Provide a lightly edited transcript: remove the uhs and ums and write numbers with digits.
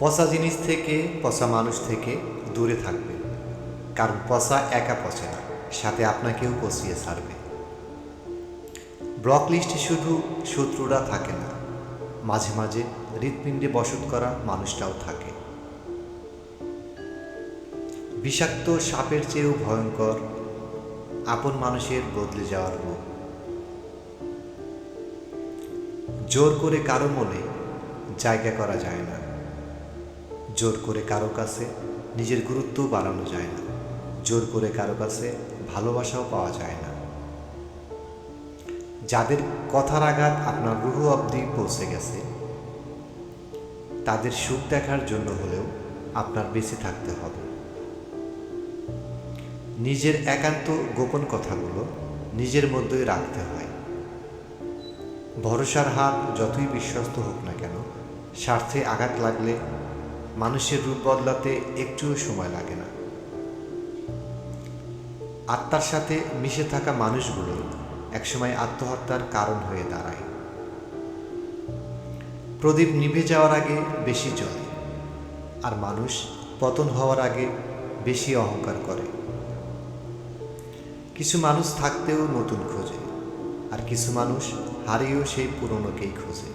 পচা জিনিস থেকে, পচা মানুষ থেকে দূরে থাকবে, কারণ পচা একা পচে না, সাথে আপনাকেও পচিয়ে ছাড়বে। ব্লক লিস্টে শুধু শত্রুরা থাকে না, মাঝে মাঝে হৃৎপিণ্ডে বসত করা মানুষটাও থাকে। বিষাক্ত সাপের চেয়েও ভয়ঙ্কর আপন মানুষের বদলে যাওয়ার রূপ। জোর করে কারো মনে জায়গা করা যায় না, জোর করে কারো কাছে নিজের গুরুত্বও বাড়ানো যায় না, জোর করে কারো কাছে ভালোবাসাও পাওয়া যায় না। যাদের কথার আঘাত আপনার রুহ অবধি পৌঁছে গেছে, তাদের সুখ দেখার জন্য হলেও আপনার বেঁচে থাকতে হবে। নিজের একান্ত গোপন কথাগুলো নিজের মধ্যেই রাখতে হয়। ভরসার হাত যতই বিশ্বস্ত হোক না কেন, স্বার্থে আঘাত লাগলে মানুষের রূপ বদলাতে একটুও সময় লাগে না। আত্মার সাথে মিশে থাকা মানুষগুলো একসময় আত্মহত্যার কারণ হয়ে দাঁড়ায়। প্রদীপ নিভে যাওয়ার আগে বেশি জ্বলে, আর মানুষ পতন হওয়ার আগে বেশি অহংকার করে। কিছু মানুষ থাকতেও নতুন খোঁজে, আর কিছু মানুষ হারিয়েও সেই পুরনোকেই খোঁজে।